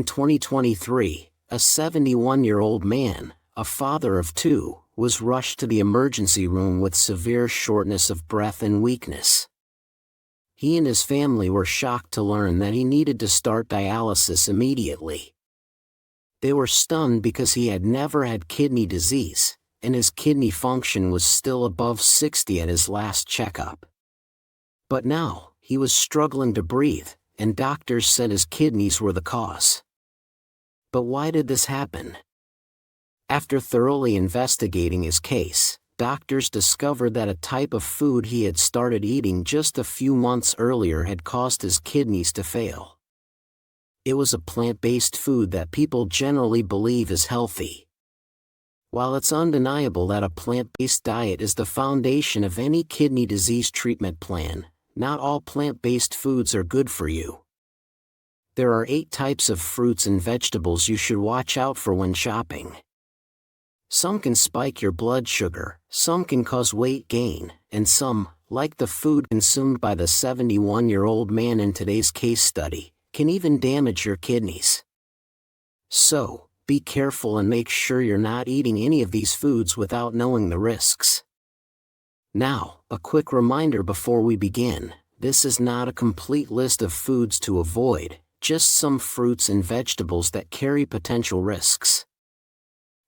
In 2023, a 71-year-old man, a father of two, was rushed to the emergency room with severe shortness of breath and weakness. He and his family were shocked to learn that he needed to start dialysis immediately. They were stunned because he had never had kidney disease, and his kidney function was still above 60 at his last checkup. But now, he was struggling to breathe, and doctors said his kidneys were the cause. But why did this happen? After thoroughly investigating his case, doctors discovered that a type of food he had started eating just a few months earlier had caused his kidneys to fail. It was a plant-based food that people generally believe is healthy. While it's undeniable that a plant-based diet is the foundation of any kidney disease treatment plan, not all plant-based foods are good for you. There are 8 types of fruits and vegetables you should watch out for when shopping. Some can spike your blood sugar, some can cause weight gain, and some, like the food consumed by the 71-year-old man in today's case study, can even damage your kidneys. So, be careful and make sure you're not eating any of these foods without knowing the risks. Now, a quick reminder before we begin, this is not a complete list of foods to avoid, just some fruits and vegetables that carry potential risks.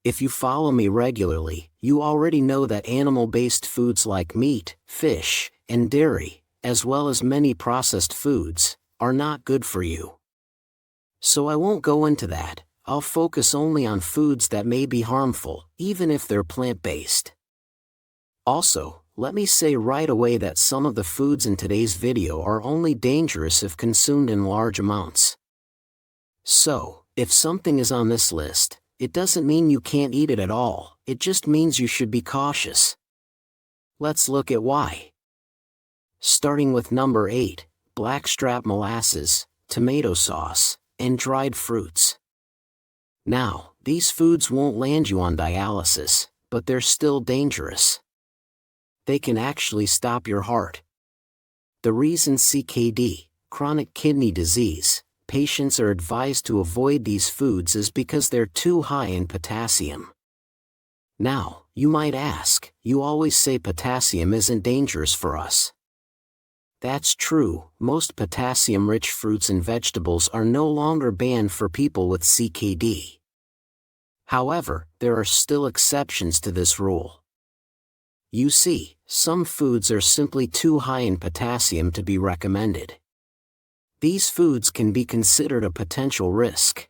If you follow me regularly, you already know that animal-based foods like meat, fish, and dairy, as well as many processed foods, are not good for you. So I won't go into that. I'll focus only on foods that may be harmful, even if they're plant-based. Also, let me say right away that some of the foods in today's video are only dangerous if consumed in large amounts. So, if something is on this list, it doesn't mean you can't eat it at all, it just means you should be cautious. Let's look at why. Starting with number 8, blackstrap molasses, tomato sauce, and dried fruits. Now, these foods won't land you on dialysis, but they're still dangerous. They can actually stop your heart. The reason CKD, chronic kidney disease, patients are advised to avoid these foods is because they're too high in potassium. Now, you might ask, you always say potassium isn't dangerous for us. That's true, most potassium-rich fruits and vegetables are no longer banned for people with CKD. However, there are still exceptions to this rule. You see, some foods are simply too high in potassium to be recommended. These foods can be considered a potential risk.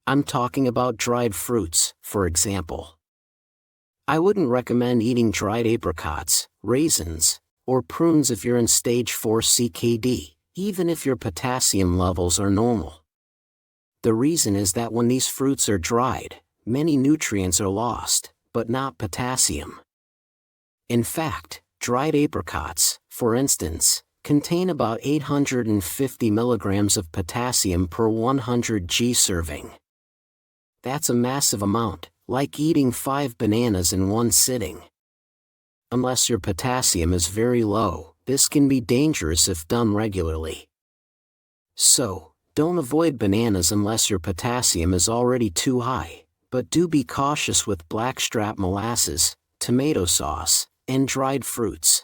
I'm talking about dried fruits, for example. I wouldn't recommend eating dried apricots, raisins, or prunes if you're in stage 4 CKD, even if your potassium levels are normal. The reason is that when these fruits are dried, many nutrients are lost, but not potassium. In fact, dried apricots, for instance, contain about 850 milligrams of potassium per 100 g serving. That's a massive amount, like eating 5 bananas in one sitting. Unless your potassium is very low, this can be dangerous if done regularly. So, don't avoid bananas unless your potassium is already too high, but do be cautious with blackstrap molasses, tomato sauce, and dried fruits.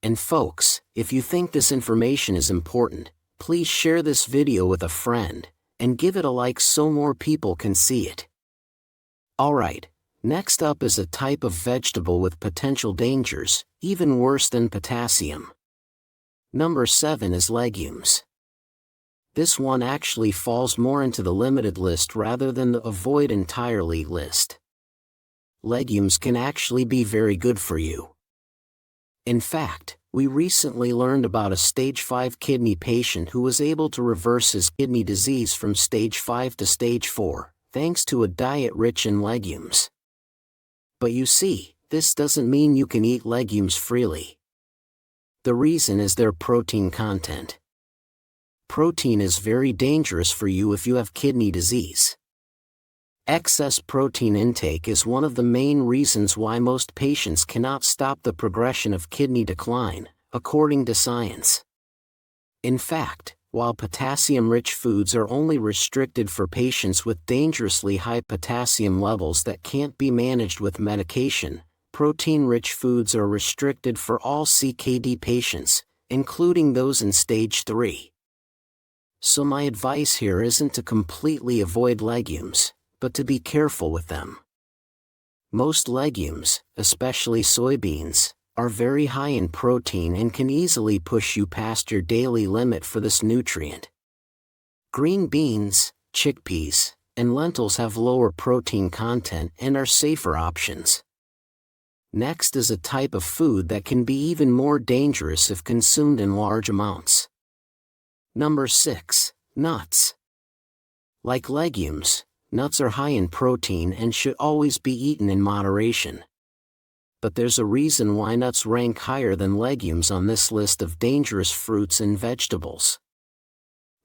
And folks, if you think this information is important, please share this video with a friend, and give it a like so more people can see it. Alright, next up is a type of vegetable with potential dangers, even worse than potassium. Number 7 is legumes. This one actually falls more into the limited list rather than the avoid entirely list. Legumes can actually be very good for you. In fact, we recently learned about a stage 5 kidney patient who was able to reverse his kidney disease from stage 5 to stage 4, thanks to a diet rich in legumes. But you see, this doesn't mean you can eat legumes freely. The reason is their protein content. Protein is very dangerous for you if you have kidney disease. Excess protein intake is one of the main reasons why most patients cannot stop the progression of kidney decline, according to science. In fact, While potassium-rich foods are only restricted for patients with dangerously high potassium levels that can't be managed with medication, protein-rich foods are restricted for all CKD patients, including those in stage 3. So my advice here isn't to completely avoid legumes, but to be careful with them. Most legumes, especially soybeans, are very high in protein and can easily push you past your daily limit for this nutrient. Green beans, chickpeas, and lentils have lower protein content and are safer options. Next is a type of food that can be even more dangerous if consumed in large amounts. Number 6. Nuts. Like legumes, nuts are high in protein and should always be eaten in moderation. But there's a reason why nuts rank higher than legumes on this list of dangerous fruits and vegetables.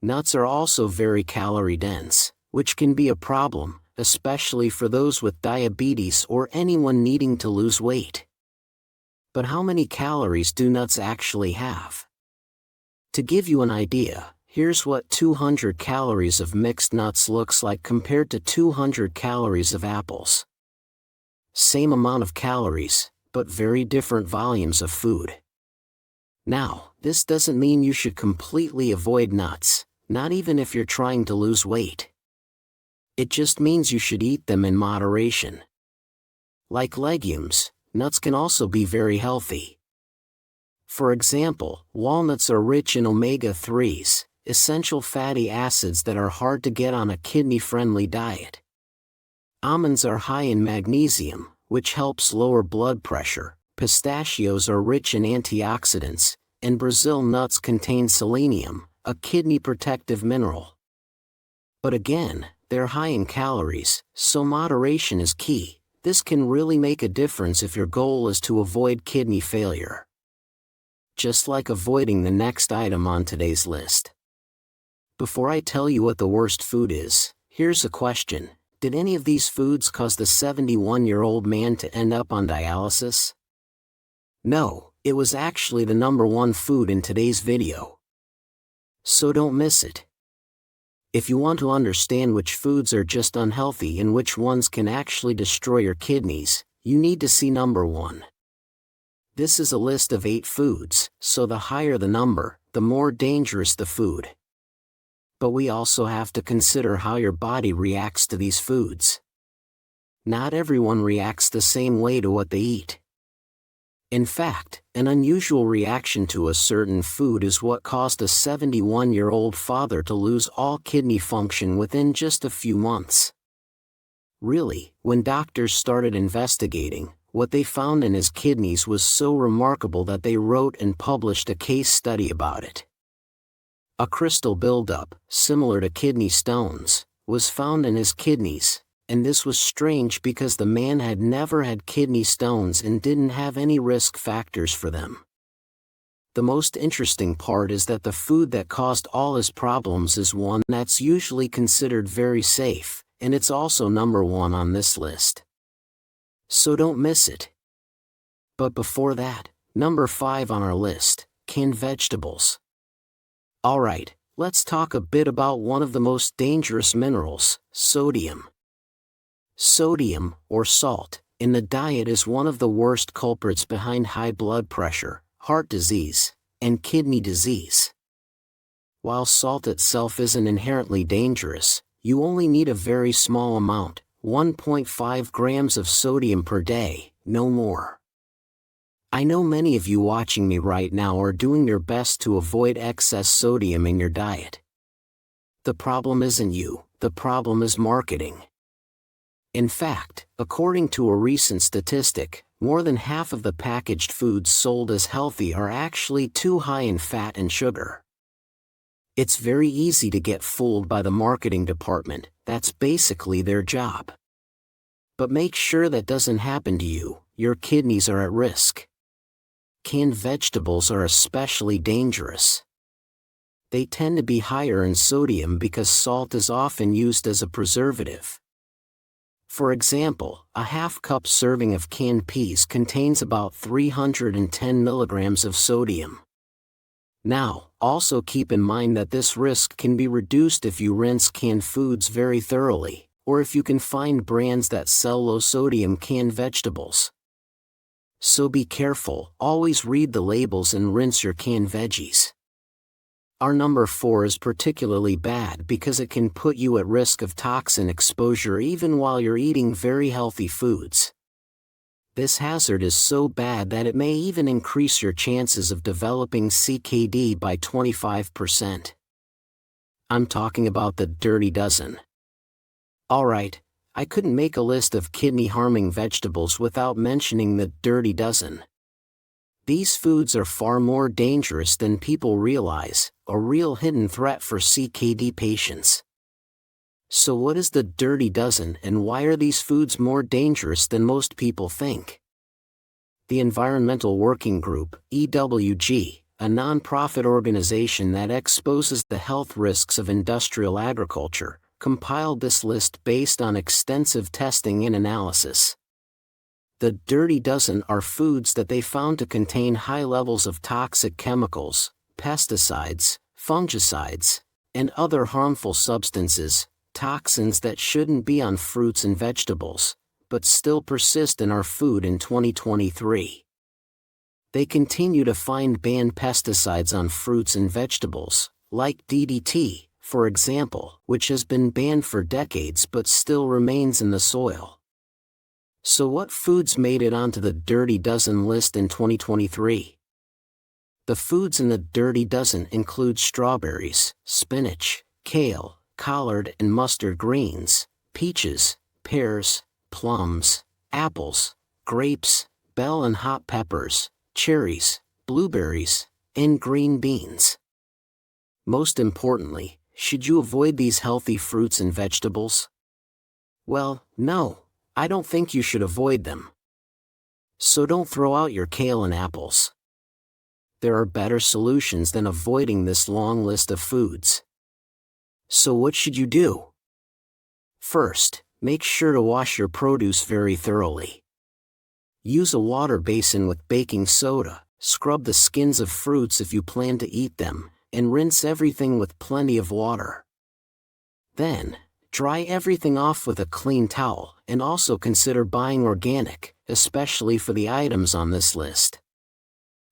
Nuts are also very calorie-dense, which can be a problem, especially for those with diabetes or anyone needing to lose weight. But how many calories do nuts actually have? To give you an idea, here's what 200 calories of mixed nuts looks like compared to 200 calories of apples. Same amount of calories, but very different volumes of food. Now, this doesn't mean you should completely avoid nuts, not even if you're trying to lose weight. It just means you should eat them in moderation. Like legumes, nuts can also be very healthy. For example, walnuts are rich in omega-3s, essential fatty acids that are hard to get on a kidney-friendly diet. Almonds are high in magnesium, which helps lower blood pressure. Pistachios are rich in antioxidants, and Brazil nuts contain selenium, a kidney protective mineral. But again, they're high in calories, so moderation is key. This can really make a difference if your goal is to avoid kidney failure. Just like avoiding the next item on today's list. Before I tell you what the worst food is, here's a question. Did any of these foods cause the 71-year-old man to end up on dialysis? No, it was actually the number 1 food in today's video. So don't miss it. If you want to understand which foods are just unhealthy and which ones can actually destroy your kidneys, you need to see number 1. This is a list of 8 foods, so the higher the number, the more dangerous the food. But we also have to consider how your body reacts to these foods. Not everyone reacts the same way to what they eat. In fact, an unusual reaction to a certain food is what caused a 71-year-old father to lose all kidney function within just a few months. Really, when doctors started investigating, what they found in his kidneys was so remarkable that they wrote and published a case study about it. A crystal buildup, similar to kidney stones, was found in his kidneys, and this was strange because the man had never had kidney stones and didn't have any risk factors for them. The most interesting part is that the food that caused all his problems is one that's usually considered very safe, and it's also number 1 on this list. So don't miss it. But before that, number 5 on our list, canned vegetables. Alright, let's talk a bit about one of the most dangerous minerals, sodium. Sodium, or salt, in the diet is one of the worst culprits behind high blood pressure, heart disease, and kidney disease. While salt itself isn't inherently dangerous, you only need a very small amount, 1.5 grams of sodium per day, no more. I know many of you watching me right now are doing your best to avoid excess sodium in your diet. The problem isn't you, the problem is marketing. In fact, according to a recent statistic, more than half of the packaged foods sold as healthy are actually too high in fat and sugar. It's very easy to get fooled by the marketing department, that's basically their job. But make sure that doesn't happen to you, your kidneys are at risk. Canned vegetables are especially dangerous. They tend to be higher in sodium because salt is often used as a preservative. For example, a half-cup serving of canned peas contains about 310 milligrams of sodium. Now, also keep in mind that this risk can be reduced if you rinse canned foods very thoroughly, or if you can find brands that sell low-sodium canned vegetables. So be careful, always read the labels and rinse your canned veggies. Our number 4 is particularly bad because it can put you at risk of toxin exposure even while you're eating very healthy foods. This hazard is so bad that it may even increase your chances of developing CKD by 25%. I'm talking about the dirty dozen. Alright, I couldn't make a list of kidney-harming vegetables without mentioning the dirty dozen. These foods are far more dangerous than people realize, a real hidden threat for CKD patients. So what is the dirty dozen and why are these foods more dangerous than most people think? The Environmental Working Group, EWG, a non-profit organization that exposes the health risks of industrial agriculture, compiled this list based on extensive testing and analysis. The dirty dozen are foods that they found to contain high levels of toxic chemicals, pesticides, fungicides, and other harmful substances, toxins that shouldn't be on fruits and vegetables, but still persist in our food in 2023. They continue to find banned pesticides on fruits and vegetables, like DDT, for example, which has been banned for decades but still remains in the soil. So what foods made it onto the dirty dozen list in 2023? The foods in the dirty dozen include strawberries, spinach, kale, collard and mustard greens, peaches, pears, plums, apples, grapes, bell and hot peppers, cherries, blueberries, and green beans. Most importantly, should you avoid these healthy fruits and vegetables? Well, no, I don't think you should avoid them. So don't throw out your kale and apples. There are better solutions than avoiding this long list of foods. So what should you do? First, make sure to wash your produce very thoroughly. Use a water basin with baking soda, scrub the skins of fruits if you plan to eat them, and rinse everything with plenty of water. Then, dry everything off with a clean towel, and also consider buying organic, especially for the items on this list.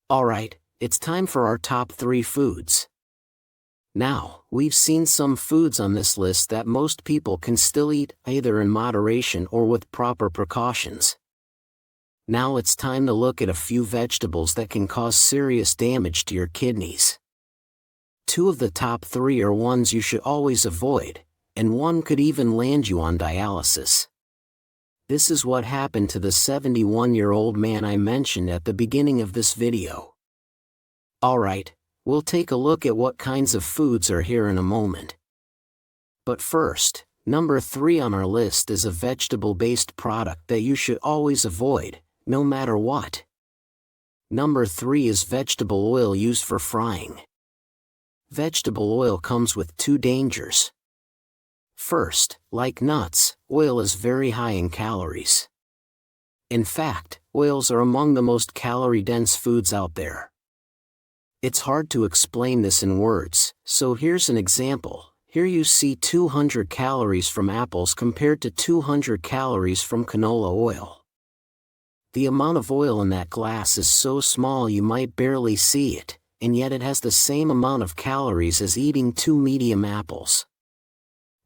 Alright, it's time for our top 3 foods. Now, we've seen some foods on this list that most people can still eat, either in moderation or with proper precautions. Now it's time to look at a few vegetables that can cause serious damage to your kidneys. 2 of the top 3 are ones you should always avoid, and one could even land you on dialysis. This is what happened to the 71-year-old man I mentioned at the beginning of this video. Alright, we'll take a look at what kinds of foods are here in a moment. But first, number 3 on our list is a vegetable-based product that you should always avoid, no matter what. Number 3 is vegetable oil used for frying. Vegetable oil comes with 2 dangers. First, like nuts, oil is very high in calories. In fact, oils are among the most calorie-dense foods out there. It's hard to explain this in words, so here's an example. Here you see 200 calories from apples compared to 200 calories from canola oil. The amount of oil in that glass is so small you might barely see it, and yet it has the same amount of calories as eating 2 medium apples.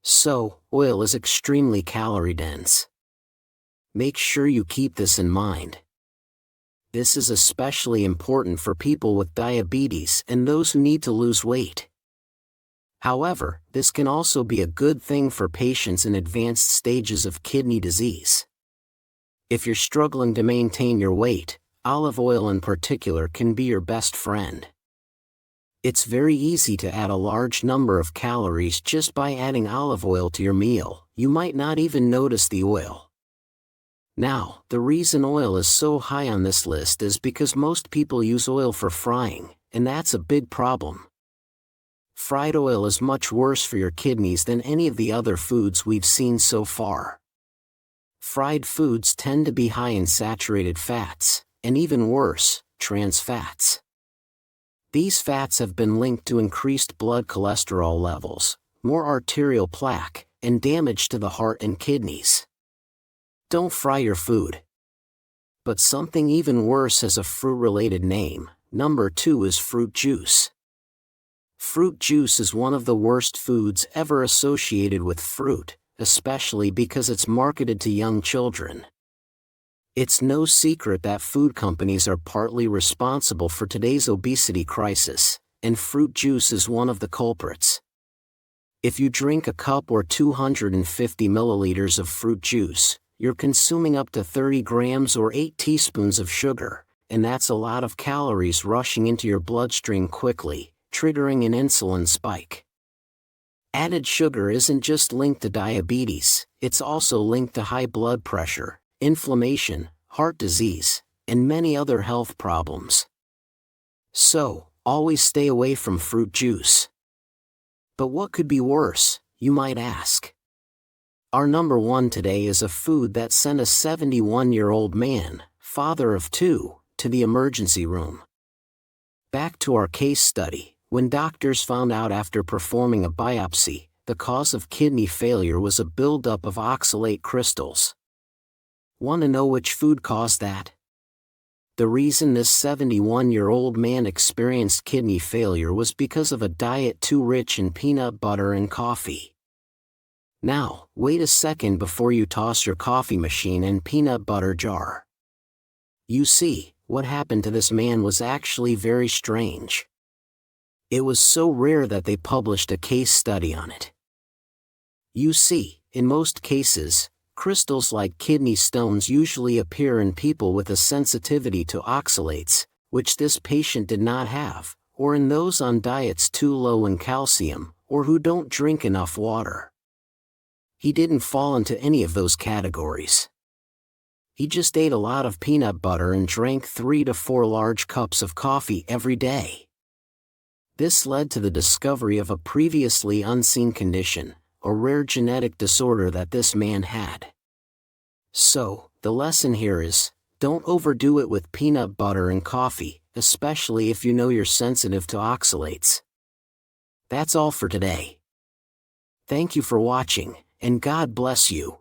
So, oil is extremely calorie-dense. Make sure you keep this in mind. This is especially important for people with diabetes and those who need to lose weight. However, this can also be a good thing for patients in advanced stages of kidney disease. If you're struggling to maintain your weight, olive oil in particular can be your best friend. It's very easy to add a large number of calories just by adding olive oil to your meal. You might not even notice the oil. Now, the reason oil is so high on this list is because most people use oil for frying, and that's a big problem. Fried oil is much worse for your kidneys than any of the other foods we've seen so far. Fried foods tend to be high in saturated fats, and even worse, trans fats. These fats have been linked to increased blood cholesterol levels, more arterial plaque, and damage to the heart and kidneys. Don't fry your food. But something even worse has a fruit-related name. Number 2 is fruit juice. Fruit juice is one of the worst foods ever associated with fruit, especially because it's marketed to young children. It's no secret that food companies are partly responsible for today's obesity crisis, and fruit juice is one of the culprits. If you drink a cup or 250 milliliters of fruit juice, you're consuming up to 30 grams or 8 teaspoons of sugar, and that's a lot of calories rushing into your bloodstream quickly, triggering an insulin spike. Added sugar isn't just linked to diabetes, it's also linked to high blood pressure, inflammation, heart disease, and many other health problems. So, always stay away from fruit juice. But what could be worse, you might ask? Our number 1 today is a food that sent a 71-year-old man, father of 2, to the emergency room. Back to our case study, when doctors found out after performing a biopsy, the cause of kidney failure was a buildup of oxalate crystals. Want to know which food caused that? The reason this 71-year-old man experienced kidney failure was because of a diet too rich in peanut butter and coffee. Now, wait a second before you toss your coffee machine and peanut butter jar. You see, what happened to this man was actually very strange. It was so rare that they published a case study on it. You see, in most cases, crystals like kidney stones usually appear in people with a sensitivity to oxalates, which this patient did not have, or in those on diets too low in calcium, or who don't drink enough water. He didn't fall into any of those categories. He just ate a lot of peanut butter and drank 3 to 4 large cups of coffee every day. This led to the discovery of a previously unseen condition, a rare genetic disorder that this man had. So, the lesson here is, don't overdo it with peanut butter and coffee, especially if you know you're sensitive to oxalates. That's all for today. Thank you for watching, and God bless you.